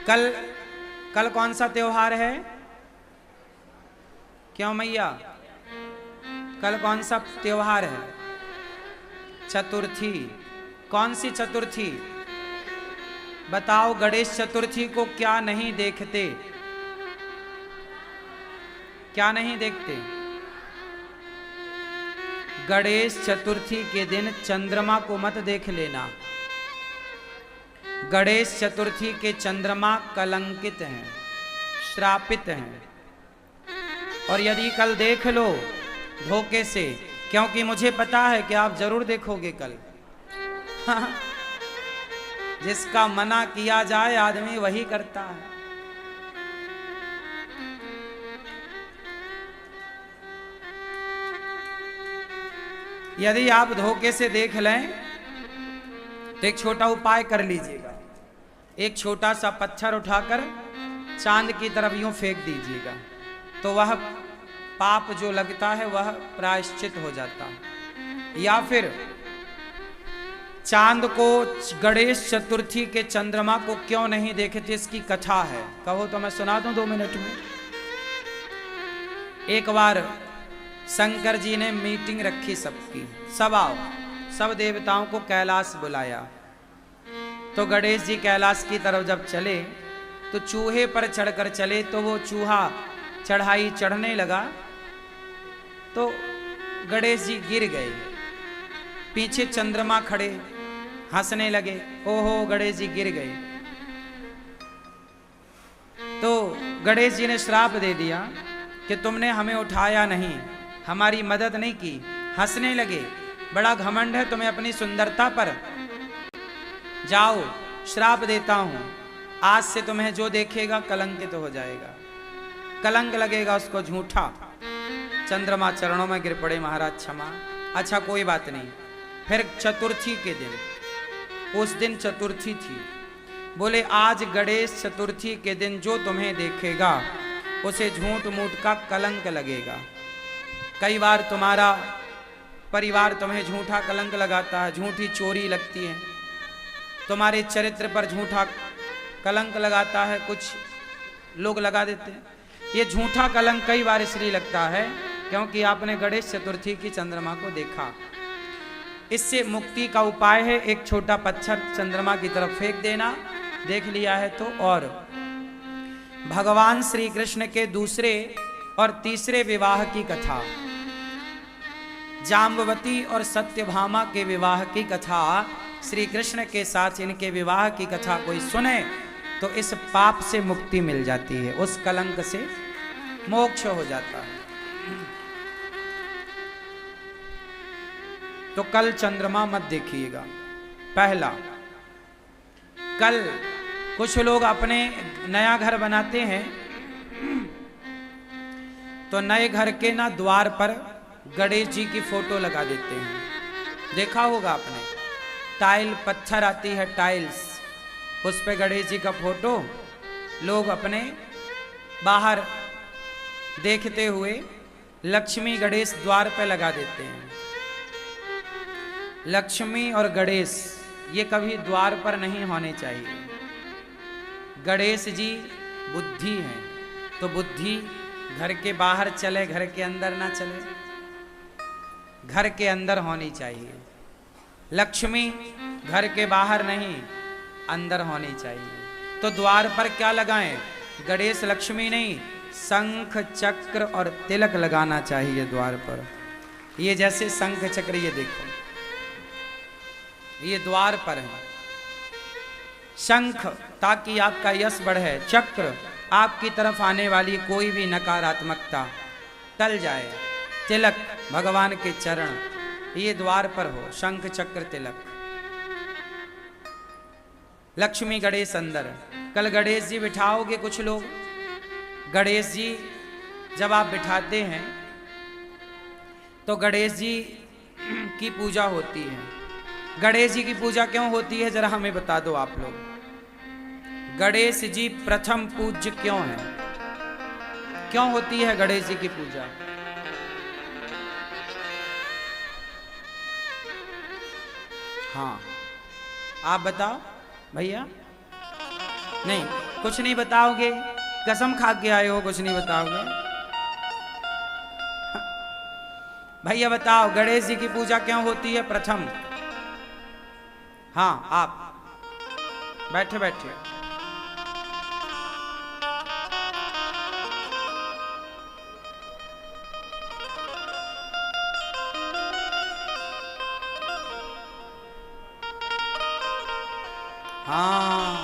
कल कल कौन सा त्योहार है? क्यों मैया, कल कौन सा त्योहार है? चतुर्थी। कौन सी चतुर्थी? बताओ, गणेश चतुर्थी को क्या नहीं देखते? क्या नहीं देखते? गणेश चतुर्थी के दिन चंद्रमा को मत देख लेना। गणेश चतुर्थी के चंद्रमा कलंकित हैं, श्रापित हैं। और यदि कल देख लो धोखे से, क्योंकि मुझे पता है कि आप जरूर देखोगे कल। जिसका मना किया जाए आदमी वही करता है। यदि आप धोखे से देख लें तो एक छोटा उपाय कर लीजिएगा। एक छोटा सा पत्थर उठाकर चांद की तरफ यूं फेंक दीजिएगा, तो वह पाप जो लगता है वह प्रायश्चित हो जाता है। या फिर चांद को, गणेश चतुर्थी के चंद्रमा को क्यों नहीं देखते, इसकी कथा है। कहो तो मैं सुना दूं 2 मिनट में। एक बार शंकर जी ने मीटिंग रखी सबकी, सब आओ, सब देवताओं को कैलाश बुलाया। तो गणेश जी कैलाश की तरफ जब चले तो चूहे पर चढ़कर चले, तो वो चूहा चढ़ाई चढ़ने लगा तो गणेश जी गिर गए। पीछे चंद्रमा खड़े हंसने लगे, ओहो गणेश जी गिर गए। तो गणेश जी ने श्राप दे दिया कि तुमने हमें उठाया नहीं, हमारी मदद नहीं की। हंसने लगे, बड़ा घमंड है तुम्हें अपनी सुंदरता पर। जाओ, श्राप देता हूं, आज से तुम्हें जो देखेगा कलंकित हो जाएगा, कलंक लगेगा उसको, झूठा। चंद्रमा चरणों में गिर पड़े, महाराज क्षमा। अच्छा कोई बात नहीं। फिर चतुर्थी के दिन, उस दिन चतुर्थी थी, बोले आज गणेश चतुर्थी के दिन जो तुम्हें देखेगा उसे झूठ मूठ का कलंक लगेगा। कई बार तुम्हारा परिवार तुम्हें झूठा कलंक लगाता है, झूठी चोरी लगती है, तुम्हारे चरित्र पर झूठा कलंक लगाता है, कुछ लोग लगा देते हैं। ये झूठा कलंक कई बार इसलिए लगता है क्योंकि आपने गणेश चतुर्थी की चंद्रमा को देखा। इससे मुक्ति का उपाय है, एक छोटा पत्थर चंद्रमा की तरफ फेंक देना, देख लिया है तो। और भगवान श्री कृष्ण के दूसरे और तीसरे विवाह की कथा, जाम्बवती और सत्यभामा के विवाह की कथा, श्री कृष्ण के साथ इनके विवाह की कथा कोई सुने तो इस पाप से मुक्ति मिल जाती है, उस कलंक से मोक्ष हो जाता है। तो कल चंद्रमा मत देखिएगा। पहला, कल कुछ लोग अपने नया घर बनाते हैं तो नए घर के ना द्वार पर गणेश जी की फोटो लगा देते हैं। देखा होगा आपने, टाइल पत्थर आती है, टाइल्स, उस पे गणेश जी का फोटो लोग अपने बाहर देखते हुए लक्ष्मी गणेश द्वार पे लगा देते हैं। लक्ष्मी और गणेश ये कभी द्वार पर नहीं होने चाहिए। गणेश जी बुद्धि हैं, तो बुद्धि घर के बाहर चले, घर के अंदर ना चले, घर के अंदर होनी चाहिए। लक्ष्मी घर के बाहर नहीं, अंदर होनी चाहिए। तो द्वार पर क्या लगाएं? गणेश लक्ष्मी नहीं, शंख चक्र और तिलक लगाना चाहिए द्वार पर। ये जैसे शंख चक्र, ये देखो, ये द्वार पर है। शंख ताकि आपका यश बढ़े, चक्र आपकी तरफ आने वाली कोई भी नकारात्मकता टल जाए, तिलक भगवान के चरण, ये द्वार पर हो, शंख चक्र तिलक। लक्ष्मी गणेश अंदर। कल गणेश जी बिठाओगे, कुछ लोग गणेश जी जब आप बिठाते हैं तो गणेश जी की पूजा होती है। गणेश जी की पूजा क्यों होती है जरा हमें बता दो आप लोग। गणेश जी प्रथम पूज्य क्यों है? क्यों होती है गणेश जी की पूजा? हाँ आप बताओ भैया। नहीं, कुछ नहीं बताओगे? कसम खा के आए हो, कुछ नहीं बताओगे? भैया बताओ, गणेश जी की पूजा क्यों होती है प्रथम? हाँ, आप बैठे बैठे। हाँ,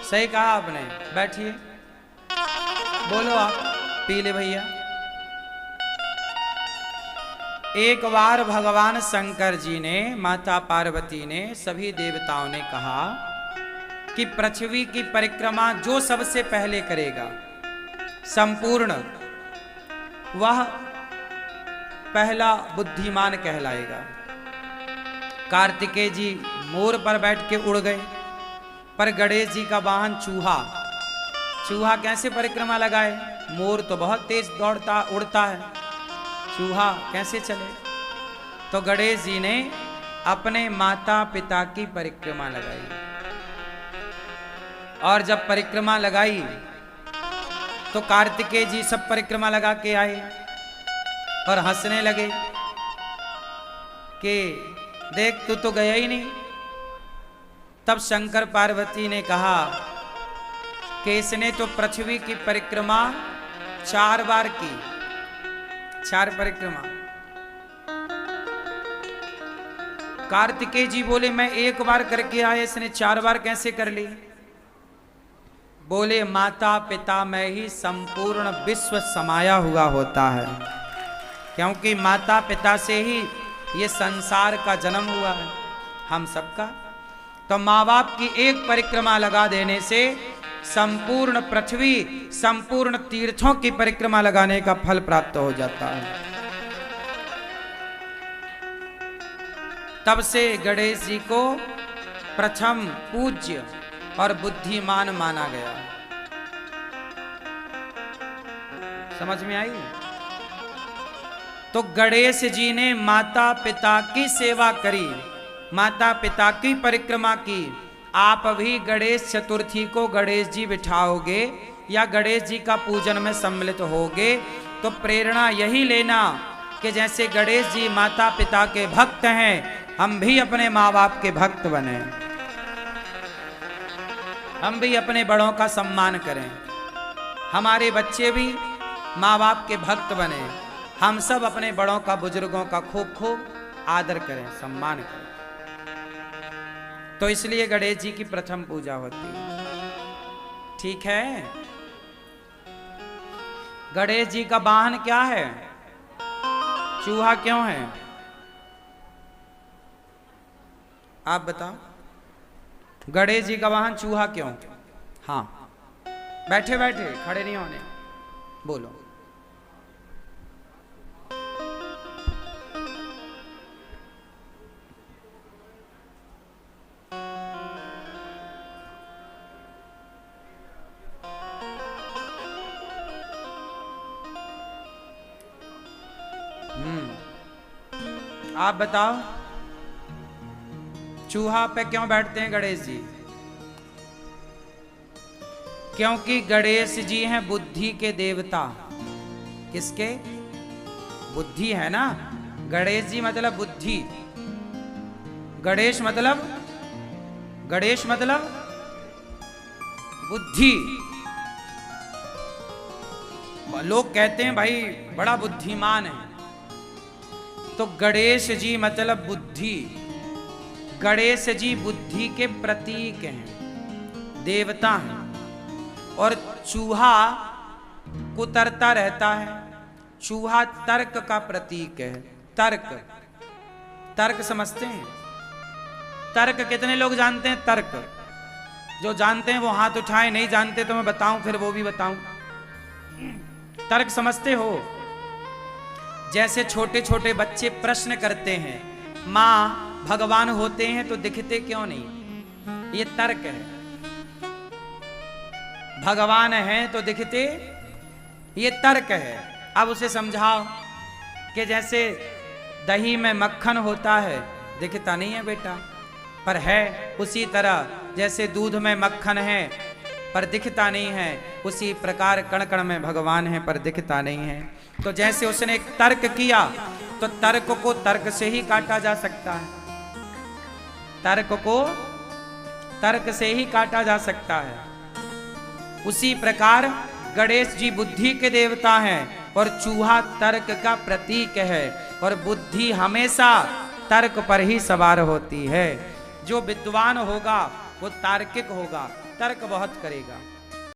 सही कहा आपने, बैठिए। बोलो आप, पी ले भैया। एक बार भगवान शंकर जी ने, माता पार्वती ने, सभी देवताओं ने कहा कि पृथ्वी की परिक्रमा जो सबसे पहले करेगा संपूर्ण, वह पहला बुद्धिमान कहलाएगा। कार्तिकेय जी मोर पर बैठ के उड़ गए, पर गणेश जी का वाहन चूहा, चूहा कैसे परिक्रमा लगाए? मोर तो बहुत तेज दौड़ता उड़ता है, चूहा कैसे चले? तो गणेश जी ने अपने माता पिता की परिक्रमा लगाई, और जब परिक्रमा लगाई तो कार्तिकेय जी सब परिक्रमा लगा के आए और हंसने लगे कि देख तू तो गया ही नहीं। तब शंकर पार्वती ने कहा कि इसने तो पृथ्वी की परिक्रमा 4 बार की, 4 परिक्रमा। कार्तिकेय जी बोले मैं 1 बार करके आया, इसने 4 बार कैसे कर ली? बोले माता पिता में ही संपूर्ण विश्व समाया हुआ होता है, क्योंकि माता पिता से ही ये संसार का जन्म हुआ है हम सबका। तो माँ बाप की एक परिक्रमा लगा देने से संपूर्ण पृथ्वी, संपूर्ण तीर्थों की परिक्रमा लगाने का फल प्राप्त हो जाता है। तब से गणेश जी को प्रथम पूज्य और बुद्धिमान माना गया। समझ में आई? तो गणेश जी ने माता पिता की सेवा करी, माता पिता की परिक्रमा की। आप भी गणेश चतुर्थी को गणेश जी बिठाओगे या गणेश जी का पूजन में सम्मिलित होगे तो प्रेरणा यही लेना कि जैसे गणेश जी माता पिता के भक्त हैं, हम भी अपने माँ बाप के भक्त बने, हम भी अपने बड़ों का सम्मान करें, हमारे बच्चे भी माँ बाप के भक्त बने, हम सब अपने बड़ों का, बुजुर्गों का खूब खूब आदर करें, सम्मान करें। तो इसलिए गणेश जी की प्रथम पूजा होती है। ठीक है? गणेश जी का वाहन क्या है? चूहा क्यों है? आप बताओ, गणेश जी का वाहन चूहा क्यों? हाँ, बैठे बैठे, खड़े नहीं होने, बोलो। आप बताओ, चूहा पे क्यों बैठते हैं गणेश जी? क्योंकि गणेश जी हैं बुद्धि के देवता। किसके? बुद्धि है ना। गणेश जी मतलब बुद्धि, गणेश मतलब, गणेश मतलब बुद्धि। लोग कहते हैं भाई बड़ा बुद्धिमान है, तो गणेश जी मतलब बुद्धि। गणेश जी बुद्धि के प्रतीक हैं, देवता हैं। और चूहा कुतरता रहता है, चूहा तर्क का प्रतीक है। तर्क, तर्क समझते हैं? तर्क कितने लोग जानते हैं? तर्क जो जानते हैं वो हाथ उठाएं, नहीं जानते तो मैं बताऊं, फिर वो भी बताऊं। तर्क समझते हो? जैसे छोटे छोटे बच्चे प्रश्न करते हैं, माँ भगवान होते हैं तो दिखते क्यों नहीं? ये तर्क है। भगवान है तो दिखते, ये तर्क है। अब उसे समझाओ कि जैसे दही में मक्खन होता है, दिखता नहीं है बेटा, पर है। उसी तरह जैसे दूध में मक्खन है पर दिखता नहीं है, उसी प्रकार कण कण में भगवान है पर दिखता नहीं है। तो जैसे उसने एक तर्क किया, तो तर्क को तर्क से ही काटा जा सकता है, तर्क को तर्क से ही काटा जा सकता है। उसी प्रकार गणेश जी बुद्धि के देवता हैं और चूहा तर्क का प्रतीक है, और बुद्धि हमेशा तर्क पर ही सवार होती है। जो विद्वान होगा वो तार्किक होगा, तर्क बहुत करेगा।